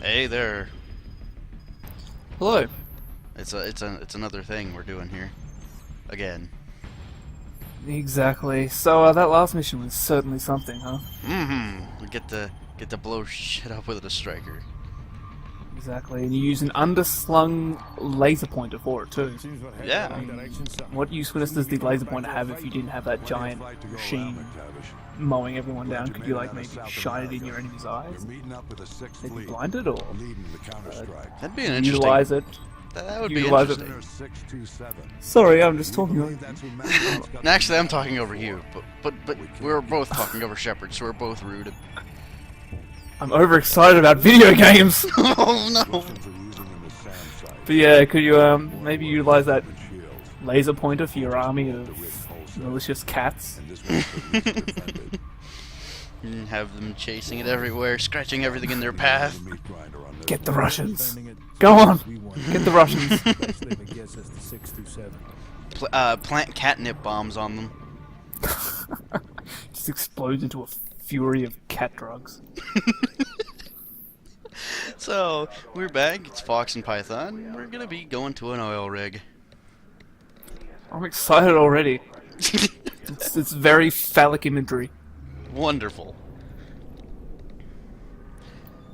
Hey there. Hello. It's another thing we're doing here. Again. Exactly. So that last mission was certainly something, huh? We get to blow shit up with a striker. Exactly. And you use an underslung laser pointer for it too. Yeah. What usefulness does the laser pointer have if you didn't have that giant machine mowing everyone down? Could you like maybe shine it in your enemy's eyes? They'd be blinded, or That'd be an interesting. utilize it? That would be Utilize it. interesting. Sorry, I'm just talking. Actually, I'm talking over you, but we're both talking over Shepard, so we're both rude. I'm overexcited about video games. Oh no! But yeah, could you maybe utilize that laser pointer for your army of malicious cats? And have them chasing it everywhere, scratching everything in their path. Get the Russians. Go on. Get the Russians. Plant catnip bombs on them. Just explodes into a fury of cat drugs. So, we're back. It's Fox and Python. We're gonna be going to an oil rig. I'm excited already. It's very phallic imagery. Wonderful.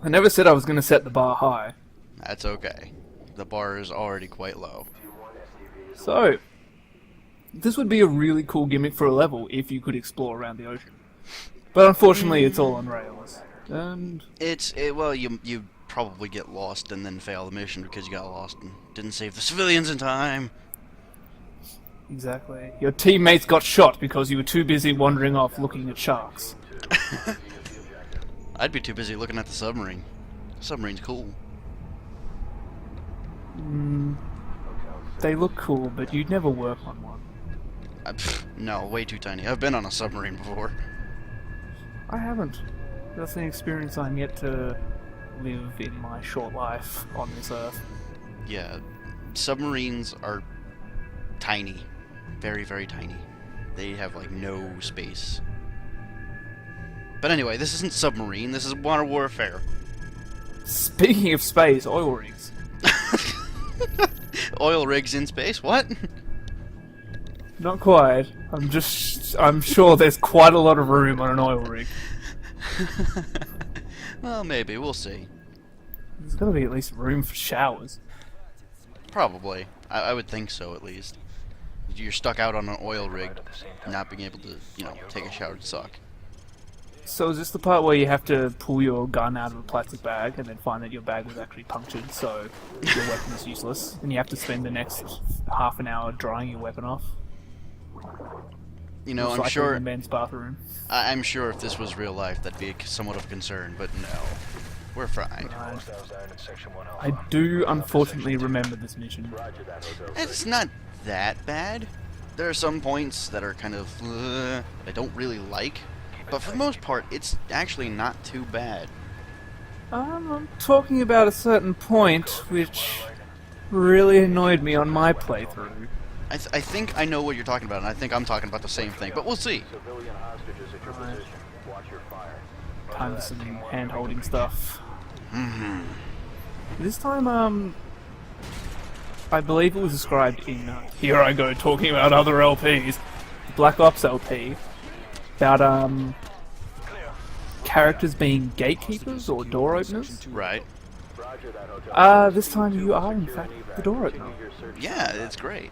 I never said I was going to set the bar high. That's okay. The bar is already quite low. So, this would be a really cool gimmick for a level if you could explore around the ocean. But unfortunately, it's all on rails. And well, you probably get lost and then fail the mission because you got lost and didn't save the civilians in time. exactly. Your teammates got shot because you were too busy wandering off looking at sharks. I'd be too busy looking at the submarine. The submarine's cool. They look cool, but you'd never work on one. No, way too tiny. I've been on a submarine before. I haven't. That's an experience I'm yet to live in my short life on this earth. Yeah, submarines are tiny. Very, very tiny. They have, like, no space. But anyway, this isn't submarine, this is water warfare. Speaking of space, oil rigs. Oil rigs in space? What? Not quite. I'm sure there's quite a lot of room on an oil rig. Well, maybe. We'll see. There's gotta be at least room for showers. Probably. I would think so, at least. You're stuck out on an oil rig, not being able to, take a shower to suck. So is this the part where you have to pull your gun out of a plastic bag and then find that your bag was actually punctured, so your weapon is useless, and you have to spend the next half an hour drying your weapon off? I'm sure. In the men's bathroom. I'm sure if this was real life, that'd be somewhat of a concern, but no, we're fine. Right. I do unfortunately remember this mission. It's not that bad. There are some points that are kind of that I don't really like, but for the most part, it's actually not too bad. I'm talking about a certain point which really annoyed me on my playthrough. I think I know what you're talking about, and I think I'm talking about the same thing, but we'll see. Right. Time for some hand-holding stuff. This time, I believe it was described in, here I go talking about other LPs, Black Ops LP, about, characters being gatekeepers or door openers. Right. This time you are, in fact, the door opener. Yeah, it's great.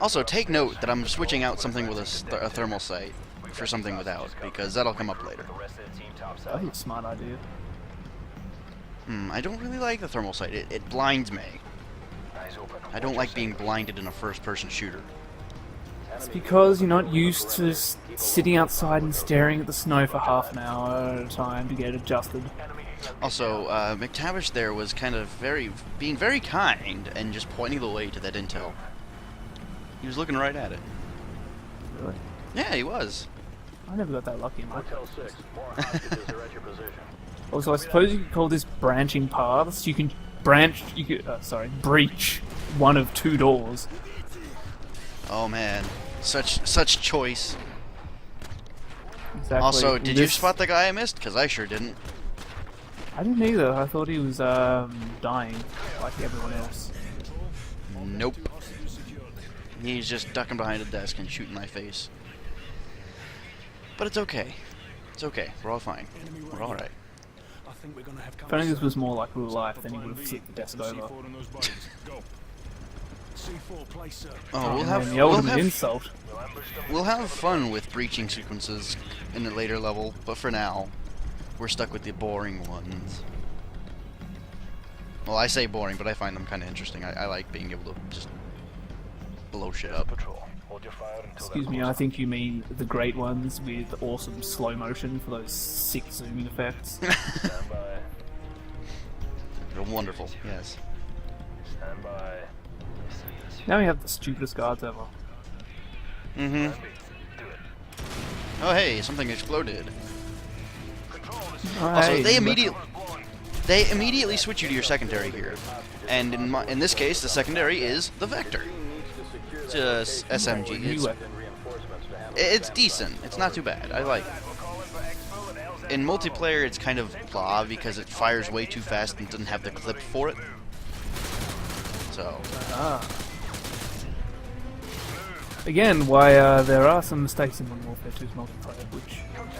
Also, take note that I'm switching out something with a thermal sight for something without, because that'll come up later. I think it's a smart idea. I don't really like the thermal sight. It blinds me. I don't like being blinded in a first-person shooter. It's because you're not used to sitting outside and staring at the snow for half an hour at a time to get adjusted. Also, McTavish there was kind of being very kind and just pointing the way to that intel. He was looking right at it. Really? Yeah, he was. I never got that lucky in my case. Also, I suppose you could call this branching paths. You can breach one of two doors. Oh man, such choice. Exactly. Also, did you spot the guy I missed? Because I sure didn't. I didn't either. I thought he was dying like everyone else. Nope. He's just ducking behind a desk and shooting my face. But it's okay. It's okay. We're all fine. We're all right. If only this was more like real life, then he would have flipped the desk over. Oh, The ultimate insult. we'll have fun with breaching sequences in a later level, but for now, we're stuck with the boring ones. Well, I say boring, but I find them kind of interesting. I like being able to just blow shit up. Excuse me, I think you mean the great ones with awesome slow motion for those sick zooming effects. They're wonderful, yes. Now we have the stupidest guards ever. Mm-hmm. Oh hey, something exploded. Oh, Also, hey, they immediately switch you to your secondary here, and in this case, the secondary is the Vector. It's a SMG. It's decent. It's not too bad. I like it. In multiplayer, it's kind of blah because it fires way too fast and doesn't have the clip for it. So. Again, why there are some mistakes in Modern Warfare 2's multiplayer, which I'm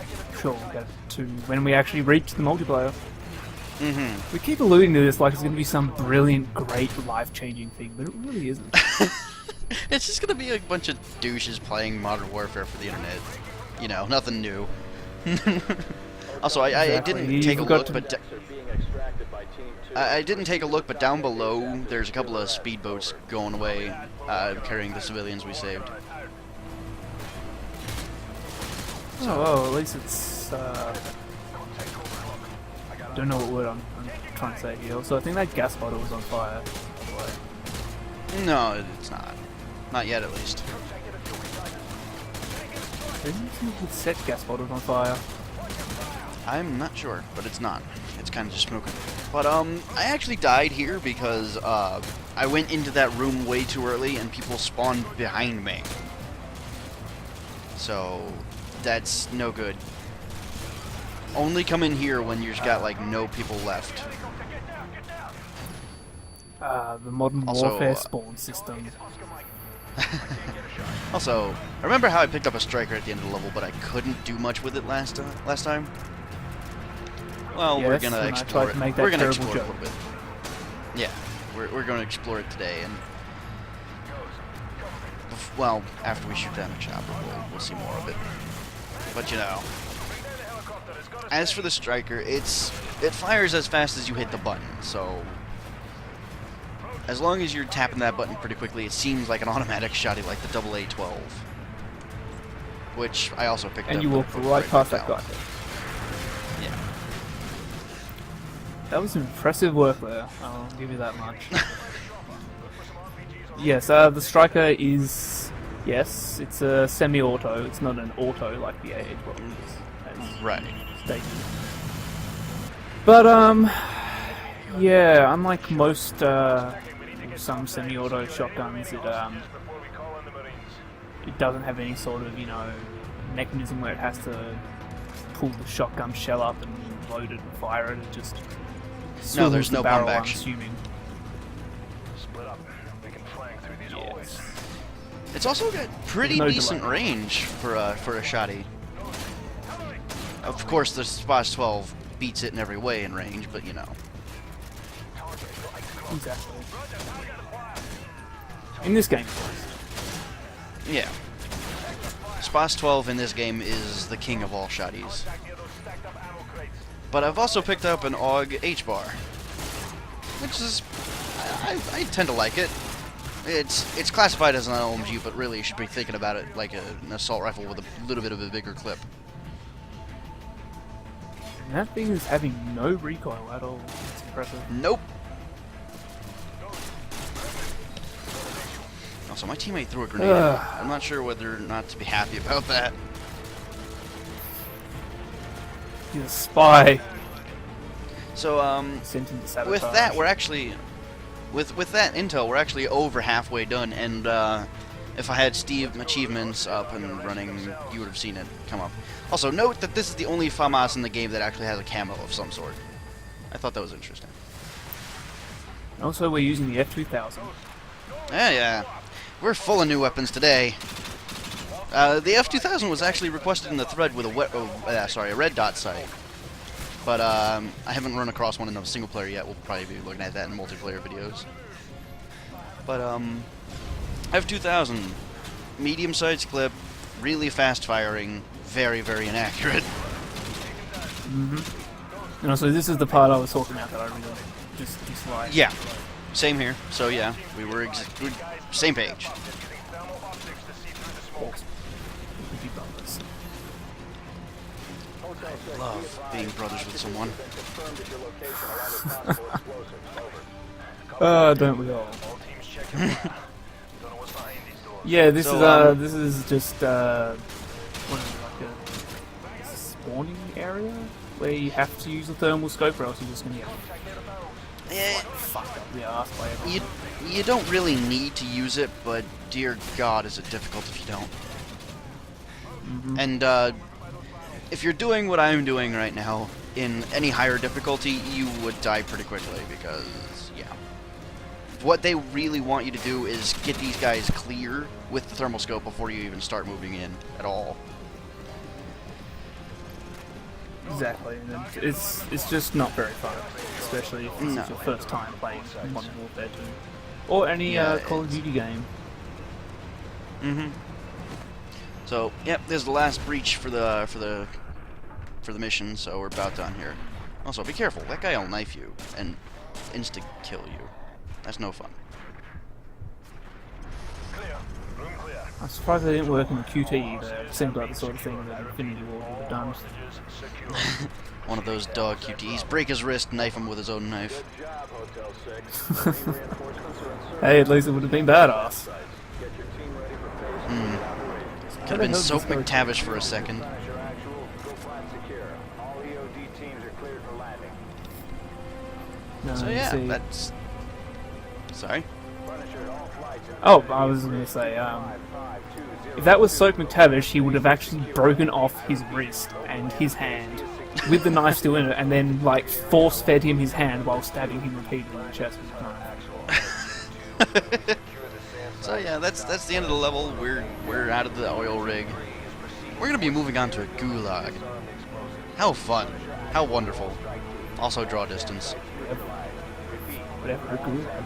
sure we'll get to when we actually reach the multiplayer. Mm-hmm. We keep alluding to this like it's going to be some brilliant, great, life-changing thing, but it really isn't. It's just gonna be a bunch of douches playing Modern Warfare for the internet. You know, nothing new. Also, I didn't take a look, but I didn't take a look, but down below there's a couple of speedboats going away, carrying the civilians we saved. Oh, well, at least it's. Don't know what word I'm trying to say here. So I think that gas bottle was on fire. By the way. No, it's not. Not yet, at least. Didn't you think we'd set gas bottles on fire? I'm not sure, but it's not. It's kind of just smoking. But, I actually died here because, I went into that room way too early and people spawned behind me. So, that's no good. Only come in here when you've got, like, no people left. The Modern Warfare spawn system. Also, remember how I picked up a striker at the end of the level, but I couldn't do much with it last time? Well, yes, we're gonna explore it. We're gonna explore it a little bit. Yeah, we're gonna explore it today, and well, after we shoot down the chopper, we'll see more of it. But you know, as for the striker, it fires as fast as you hit the button, so. As long as you're tapping that button pretty quickly, it seems like an automatic shotty like the AA-12. Which I also picked up. And you walk right past that guy. Yeah. That was impressive work there, I'll give you that much. Yes, the striker is... Yes, it's a semi-auto. It's not an auto like the AA-12 is. Right. Stated. But, yeah, unlike most, some semi-auto shotguns, it doesn't have any sort of, you know, mechanism where it has to pull the shotgun shell up and load it and fire it. It just no, there's the no barrel, pump I'm action. assuming. Yes. It's also got pretty decent range for a shotty. Of course, the SPAS 12 beats it in every way in range, but you know. Exactly. In this game. Yeah. SPAS 12 in this game is the king of all shotties. But I've also picked up an AUG H-bar, which is... I tend to like it. It's classified as an LMG, but really you should be thinking about it like an assault rifle with a little bit of a bigger clip. And that thing is having no recoil at all. It's impressive. Nope. Also, my teammate threw a grenade. I'm not sure whether or not to be happy about that. He's a spy. So, Sent him to sabotage. with that, we're actually... With that intel, we're actually over halfway done, and if I had Steam achievements up and running, you would have seen it come up. Also, note that this is the only FAMAS in the game that actually has a camo of some sort. I thought that was interesting. Also, we're using the F2000. Yeah. We're full of new weapons today. The F2000 was actually requested in the thread with a red dot sight. But I haven't run across one in a single player yet. We'll probably be looking at that in multiplayer videos. But F2000, medium-sized clip, really fast firing, very, very inaccurate. And also, this is the part I was talking about that I really just dislike. Yeah, same here. So yeah, we're same page. Awesome. Would you brothers? Love being brothers with someone. Don't we all? Yeah, this is just what is it, like a spawning area where you have to use the thermal scope, or else you're just gonna get fucked up the ass by everything. You don't really need to use it, but dear God, is it difficult if you don't. And if you're doing what I'm doing right now, in any higher difficulty, you would die pretty quickly, because, yeah. What they really want you to do is get these guys clear with the thermal scope before you even start moving in at all. Exactly, and it's just not very fun, especially if this is your first time playing Modern Warfare 2. Or any Call of Duty game. So, yep, there's the last breach for the mission, so we're about done here. Also, be careful, that guy will knife you and insta-kill you. That's no fun. I'm surprised they didn't work in the QT either. It seemed like the sort of thing that Infinity Ward would have done. One of those dog QTs. Break his wrist, knife him with his own knife. Hey, at least it would have been badass. Could have been Soap McTavish for a second. No, So yeah, see. that's... Sorry? Oh, I was going to say, if that was Soap McTavish, he would have actually broken off his wrist and his hand with the knife still in it, and then, like, force-fed him his hand while stabbing him repeatedly in the chest with his knife. So yeah, that's the end of the level. We're out of the oil rig. We're gonna be moving on to a gulag. How fun! How wonderful! Also draw distance. Whatever, a gulag.